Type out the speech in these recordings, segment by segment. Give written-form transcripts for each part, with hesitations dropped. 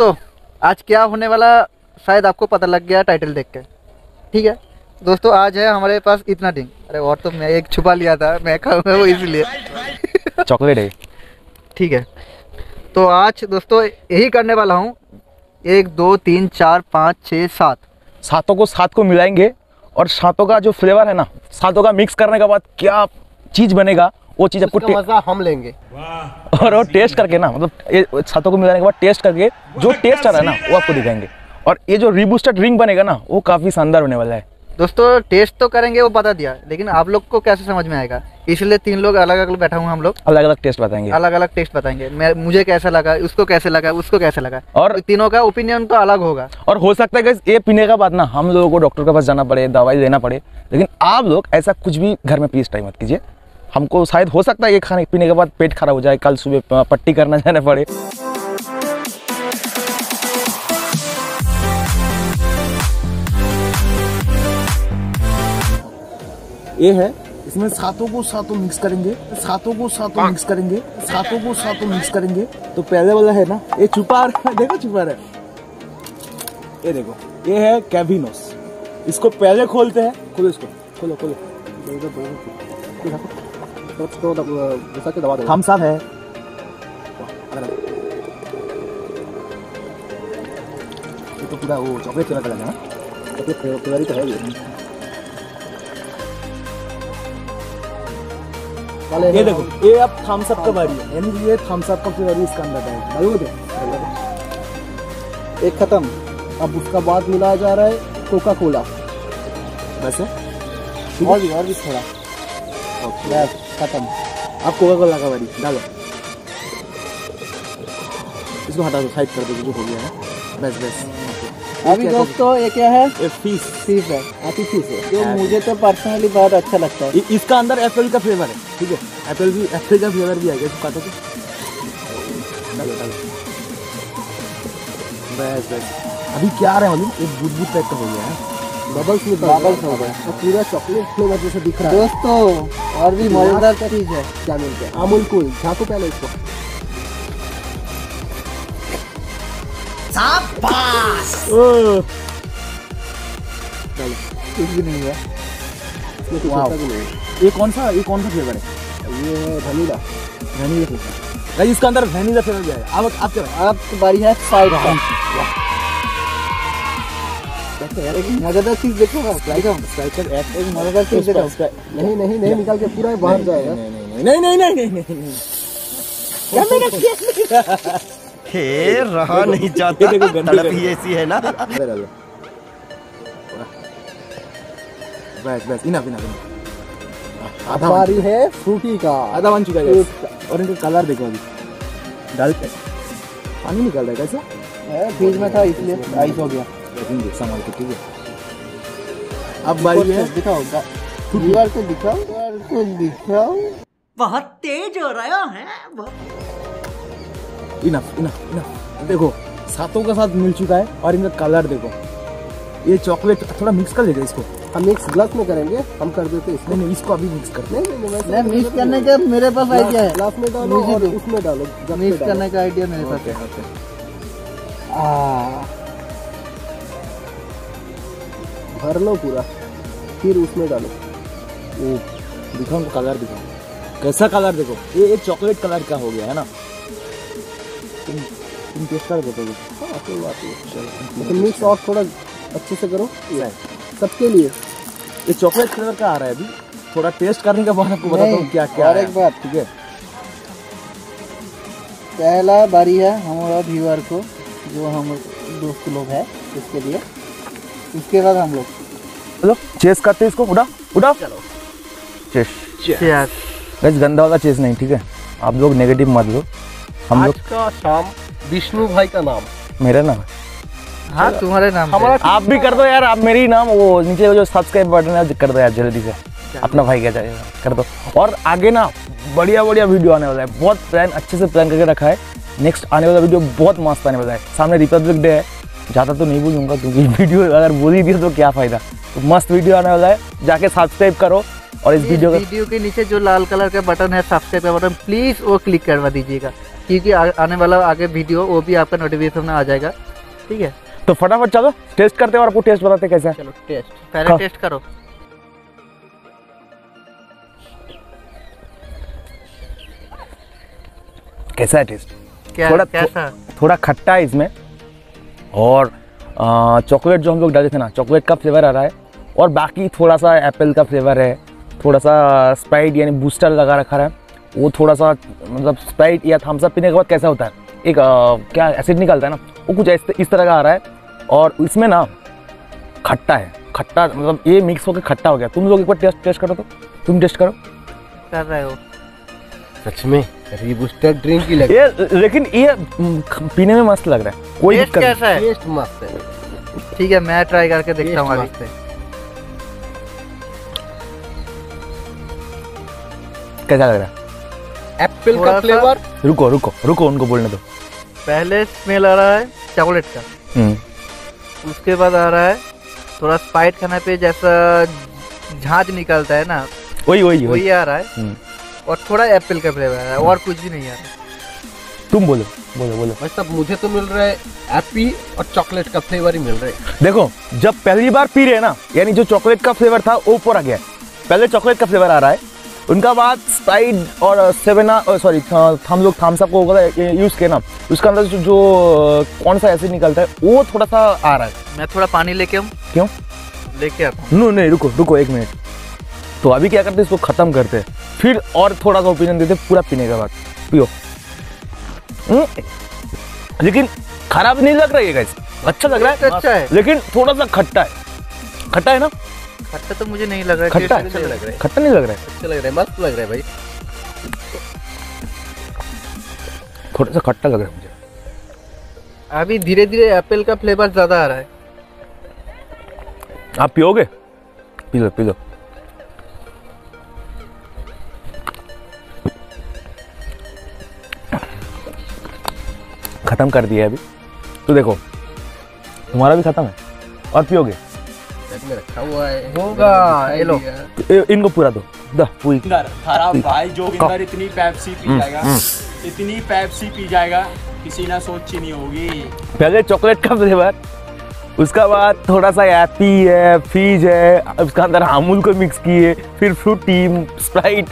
दोस्तों आज क्या होने वाला शायद आपको पता लग गया टाइटल देख के। ठीक है दोस्तों, आज है हमारे पास इतना ड्रिंक। अरे और तो मैं एक छुपा लिया था, मैं खाऊंगा वो इसलिए चॉकलेट है। ठीक है, तो आज दोस्तों यही करने वाला हूँ। 1 2 3 4 5 6 7 सातों को मिलाएंगे और सातों का जो फ्लेवर है ना, सातों का मिक्स करने के बाद क्या चीज बनेगा वो चीज आपको मजा हम लेंगे और वो टेस्ट करके ना, मतलब ये सातों को मिलाने के बाद टेस्ट करके जो टेस्ट आ रहा है ना वो आपको दिखाएंगे। और ये जो रीबूस्टेड ड्रिंक बनेगा ना वो काफी शानदार होने वाला है। दोस्तों टेस्ट तो करेंगे वो बता दिया, लेकिन आप लोग को कैसे समझ में आएगा, इसलिए 3 लोग अलग अलग बैठा हूँ। हम लोग अलग अलग टेस्ट बताएंगे, अलग अलग टेस्ट बताएंगे। मुझे कैसा लगा, उसको कैसे लगा, उसको कैसे लगा, और तीनों का ओपिनियन तो अलग होगा। और हो सकता है कि ये पीने के बाद ना हम लोगों को डॉक्टर के पास जाना पड़े, दवाई लेना पड़े, लेकिन आप लोग ऐसा कुछ भी घर में प्लीज ट्राई मत कीजिए। हमको शायद हो सकता है ये खाने पीने के बाद पेट खराब हो जाए, कल सुबह पट्टी करना जाना पड़े। ये है, इसमें सातों को मिक्स करेंगे, मिक्स करेंगे। तो पहले वाला है ना, ये छुपा रहा है, देखो छुपा रहा है, ये देखो, ये है कैविनोस। इसको पहले खोलते हैं, खोलो इसको, खोलो थम्स अप है। ये तो पूरा वो चॉकलेट फ्लेवर का लगा ना, चॉकलेट फ्लेवर ही तो है ये। ये देखो, ये अब थम्स अप का बारी है, यानी ये थम्स अप का फ्लेवर इसका अंदर है। एक खत्म, अब उसका बाद मिलाया जा रहा है कोका कोला। बस है, और भी थोड़ा, बस खत्म। अब कोका कोला का बारी डालो, इसको हटा दो, साइड कर दो, जो हो गया है। बस अभी दोस्तों ये क्या है, फिश है, फिश है, जो मुझे तो पर्सनली बहुत अच्छा लगता है। इसका अंदर एप्पल का फ्लेवर है, ठीक है, एप्पल का फ्लेवर भी आएगा। इसको काटो तो बस अभी क्या आ रहा है मालूम, एक बुदबुद टाइप का हो गया है, बबल्स हो गया, पूरा चॉकलेट फ्लेवर जैसा दिख रहा है दोस्तों। और भी मजेदार चीज है, क्या मिलता है, अमूल कूल। झाको पहले इसको, कुछ भी नहीं हुआ। ये कौन सा फ्लेवर है? ये है वनीला फ्लेवर। इसका अंदर वनीला फ्लेवर भी है। अब क्या, अब बारी है साइड का। एक मजेदार चीज देखो, एक मजेदार चीज देखो। नहीं निकाल के पूरा बाहर जाएगा। नहीं रहा नहीं जाता, तड़प ही ऐसी है ना। बस इनफ। अब बारी है फ्रूटी का, आधा बन चुका है। और इनका कलर देखो, अभी डाल के पानी निकल रहा है। कैसे फ्रिज में था इसलिए आइस हो गया। संभाल के, ठीक है। अब बारी है, दिखाओ को दिखाओ। बहुत तेज हो रहा है। इनफ। देखो सातों के साथ मिल चुका है और इनका कलर देखो। ये चॉकलेट थोड़ा मिक्स कर लेगा, इसको हम मिक्स ग्लास में करेंगे, हम कर देते इसको। नहीं, इसको अभी मिक्स करते हैं। नहीं मिक्स करने का मेरे पास आइडिया है। ग्लास में डालो और उसमें डालो, मिक्स करने का आइडिया मेरे पास है। भर लो पूरा, फिर उसमें डालो। वो दिखाओ, कलर दिखाओ, कैसा कलर देखो। ये चॉकलेट कलर का हो गया है ना। तुम टेस्ट कर दो, मिक्स और थोड़ा अच्छे से करो सबके लिए। ये चॉकलेट फ्लेवर का आ रहा है। अभी थोड़ा टेस्ट करने के बाद आपको बताता हूँ क्या क्या। और एक बात, ठीक है, पहला बारी है हमारा व्यूअर को, जो हम दोस्त लोग हैं इसके लिए। उसके बाद हम लोग चलो चेस करते हैं इसको। उड़ा चलो, चेस। गंदा वाला चेस नहीं, ठीक है। आप लोग नेगेटिव मत लो। हम लोग का शाम विष्णु भाई का नाम, मेरा नाम। हाँ तुम्हारे नाम हमारा। आप भी कर दो यार, आप मेरी नाम, वो नीचे जो सब्सक्राइब बटन है कर दो यार, जल्दी से अपना भाई क्या जाएगा कर दो। और आगे ना बढ़िया वीडियो आने वाला है, बहुत प्लान अच्छे से प्लान करके रखा है। नेक्स्ट आने वाला वीडियो बहुत मस्त आने वाला है। सामने रिपब्लिक डे है, ज़्यादा तो नहीं बोलूँगा क्योंकि वीडियो अगर बोल ही दिया तो क्या फ़ायदा। तो मस्त वीडियो आने वाला है, जाके सब्सक्राइब करो। और इस वीडियो के नीचे जो लाल कलर का बटन है सब्सक्राइब का बटन, प्लीज़ वो क्लिक करवा दीजिएगा। क्योंकि आने वाला आगे वीडियो वो भी आपका नोटिफिकेशन में आ जाएगा, ठीक है। तो फटाफट चलो टेस्ट करते हैं और आपको टेस्ट बताते हैं कैसा है। चलो टेस्ट पहले टेस्ट करो। कैसा है टेस्ट? क्या थोड़ा कैसा? थोड़ा खट्टा है इसमें, और चॉकलेट जो हम लोग डाले थे ना, चॉकलेट का फ्लेवर आ रहा है, और बाकी थोड़ा सा एप्पल का फ्लेवर है, थोड़ा सा स्प्राइट यानी बूस्टर लगा रखा है वो, थोड़ा सा मतलब स्प्राइट या थम्स अप पीने के बाद कैसा होता है एक क्या एसिड निकलता है ना, वो कुछ इस तरह का आ रहा है। और इसमें ना खट्टा है, खट्टा मतलब ये मिक्स होकर खट्टा हो गया। तुम लोग एक बार टेस्ट करो, तो तुम टेस्ट करो। कर रहे हो सच में रीबूस्टर ड्रिंक ही लग ये लेकिन ये पीने में मस्त लग रहा है, कोई टेस्ट दिक्कत नहीं। कैसा है? टेस्ट मस्त है। ठीक है मैं ट्राई करके देखता हूँ अभी। मस्त है। कैसा लग रहा है? एप्पल थोड़ा का सा- फ्लेवर। रुको रुको रुको, उनको बोलने दो। पहले स्मेल आ रहा है चॉकलेट का, उसके बाद आ रहा है थोड़ा स्पाइट खाने पे जैसा झांझ निकलता है ना, वही वही वही। वही आ रहा है, और थोड़ा एप्पल का फ्लेवर आ रहा है, और कुछ भी नहीं आ रहा। तुम बोलो बोलो बोलो। भाई साहब मुझे तो मिल रहा है एप्पी और चॉकलेट का फ्लेवर ही मिल रहा है। देखो जब पहली बार पी रहे हैं ना, यानी जो चॉकलेट का फ्लेवर था वो ऊपर आ गया है। पहले चॉकलेट का फ्लेवर आ रहा है, उनका बाद स्प्राइट और हम लोग थम्स अप को यूज किए ना, उसका अंदर जो कौन सा एसिड निकलता है वो थोड़ा सा आ रहा है। मैं थोड़ा पानी लेके आऊँ? क्यों? लेके आता हूँ। नो नहीं रुको रुको एक मिनट। तो अभी क्या करते हैं, इसको खत्म करते हैं, फिर और थोड़ा सा ओपिनियन देते हैं पूरा पीने के बाद। पियो। लेकिन खराब नहीं लग रहा है गाइस, अच्छा लग रहा है, अच्छा है, लेकिन थोड़ा सा खट्टा है। खट्टा है ना? खट्टा तो मुझे नहीं लग रहा है। खट्टा टेस्ट अच्छा लग रहा है। खट्टा नहीं लग रहा है? अच्छा लग रहा है, मस्त लग रहा है भाई। थोड़ा सा खट्टा लग रहा है मुझे। अभी धीरे धीरे एप्पल का फ्लेवर ज्यादा आ रहा है। आप पियोगे? P low P low. खत्म कर दिया है अभी तो देखो, तुम्हारा भी खत्म है और पियोगे। बैग में रखा हुआ है, होगा, ये लो। इनको पूरा दो, द पूरी। थारा भाई जोगिंदर इतनी पेप्सी पी जाएगा, इतनी पेप्सी पी जाएगा किसी ना सोची नहीं होगी। पहले चॉकलेट का फ्लेवर, उसका बाद थोड़ा सा एप्पी है, फीज है, उसका अंदर अमूल को मिक्स किए, फिर फ्रूटी, स्प्राइट,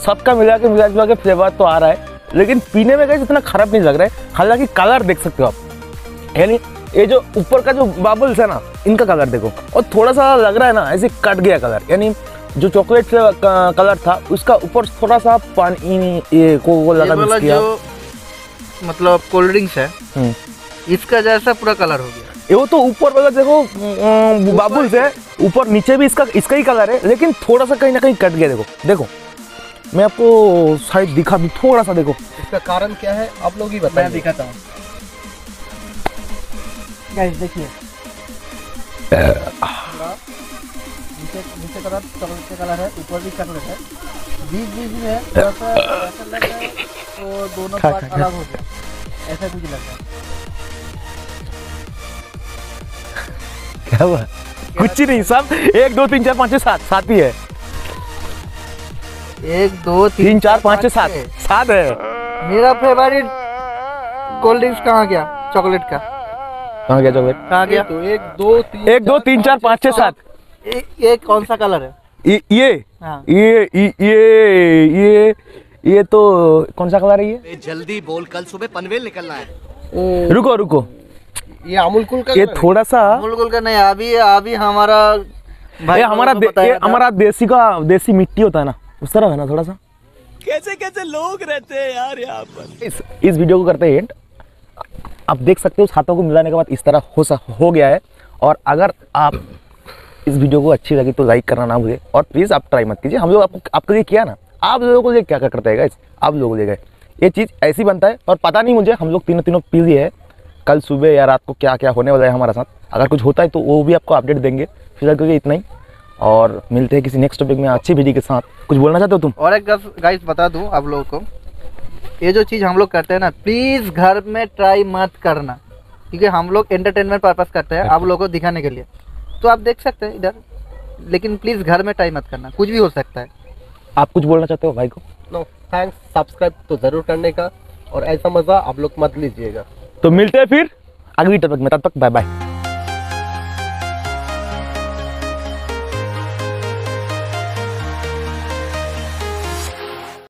सबका मिला के फ्लेवर तो आ रहा है, लेकिन पीने में गाइस इतना खराब नहीं लग रहा है। हालांकि कलर देख सकते हो आप, यानी ये जो ऊपर का जो बबल्स है ना, इनका कलर देखो, और थोड़ा सा लग रहा है ना ऐसे कट गया कलर, यानी जो चॉकलेट कलर था उसका ऊपर थोड़ा सा पानी ये को लगा ये वाला मिक्स किया। जो मतलब कोल्ड ड्रिंक्स है, इसका जैसा पूरा कलर हो गया। ये वो तो ऊपर वाला देखो बबल्स है, ऊपर नीचे भी इसका ही कलर है, लेकिन थोड़ा सा कहीं ना कहीं कट गया। देखो देखो, मैं आपको शायद दिखा दूं, थोड़ा सा देखो। इसका कारण क्या है आप लोग ही मैं बताइए। दिखाता हूँ गाइस, देखिए नीचे कलर चॉकलेट का कलर है, ऊपर भी चॉकलेट है, बीच में थोड़ा सा ऐसा लग रहा है तो दोनों पार्ट अलग हो गया, ऐसा कुछ लग रहा है। क्या हुआ? कुछ नहीं, सब 1 2 3 4 5 6 7 ही है। 1 2 3 4 5 6 7 है। मेरा फेवरेट कोल्ड ड्रिंक्स कहाँ गया? चॉकलेट का कहाँ गया चॉकलेट? कहाँ गया? तो 1 2 3 1 2 3 4 5 6 7। ये कौन सा कलर है? ये हाँ। ये तो कौन सा कलर है ये? जल्दी बोल, कल सुबह पनवेल निकलना है। रुको रुको, ये अमूल कूल का ये थोड़ा सा मुलगुल का नहीं, अभी हमारा ये हमारा देसी मिट्टी होता है ना, उस तरह है ना थोड़ा सा। कैसे कैसे लोग रहते हैं यार यहाँ पर। इस वीडियो को करते हैं एंड। आप देख सकते हो उस हाथों को मिलाने के बाद इस तरह हो गया है। और अगर आप इस वीडियो को अच्छी लगी तो लाइक करना ना भूलिए, और प्लीज़ आप ट्राई मत कीजिए। हम लोग आपके लिए किया ना, आप लोगों को लिए क्या क्या करते हैं गाइस, आप लोगों ले गए ये चीज़ ऐसी बनता है। और पता नहीं मुझे, हम लोग तीनों पी लिए है, कल सुबह या रात को क्या क्या होने वाला है हमारे साथ, अगर कुछ होता है तो वो भी आपको अपडेट देंगे। फिलहाल के लिए इतना ही, और मिलते हैं किसी नेक्स्ट टॉपिक में अच्छी वीडियो के साथ। कुछ बोलना चाहते हो तुम? और एक गाइस बता दूं आप लोगों को, ये जो चीज़ हम लोग करते हैं ना, प्लीज़ घर में ट्राई मत करना, क्योंकि हम लोग एंटरटेनमेंट पर्पस करते हैं आप लोगों को दिखाने के लिए। तो आप देख सकते हैं इधर, लेकिन प्लीज़ घर में ट्राई मत करना, कुछ भी हो सकता है। आप कुछ बोलना चाहते हो भाई को? नो थैंक्स, सब्सक्राइब तो जरूर करने का, और ऐसा मजा आप लोग मत लीजिएगा। तो मिलते हैं फिर अगली टॉपिक में, तब तक बाय बाय।